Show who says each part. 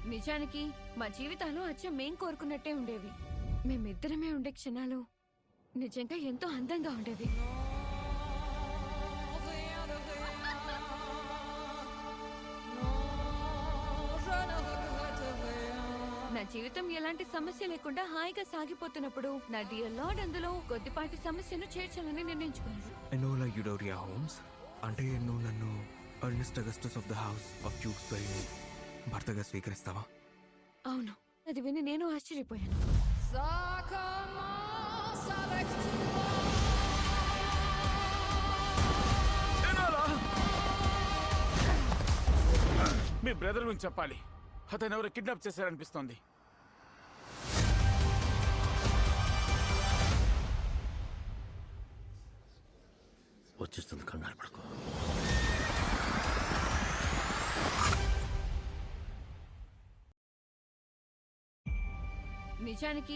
Speaker 1: నిజానికి మా జీవితాలు అచ్చం మేం కోరుకున్నట్టే ఉండేవి. మేమిద్దరమే ఉండే క్షణాలు నిజంగా ఎంతో అందంగా ఉండేవి. నా జీవితం ఎలాంటి సమస్య లేకుండా హాయిగా సాగిపోతున్నప్పుడు నా డియర్ లార్డ్ అందులో కొద్దిపాటి సమస్యను చేర్చాలని నిర్ణయించుకున్నాడు.
Speaker 2: ఎనోలా యుడోరియా హోమ్స్ అంటే నువ్వు నన్ను Ernest Augustus of the house of ట్యూబ్స్బరీని భర్తగా స్వీకరిస్తావా?
Speaker 1: అవును, అది విని నేను ఆశ్చర్యపోయాను.
Speaker 3: మీ బ్రదర్ గురించి చెప్పాలి. అతను ఎవరు కిడ్నాప్ చేశారనిపిస్తోంది.
Speaker 4: వచ్చేస్తుంది, కంగారు పడుకో.
Speaker 1: నిజానికి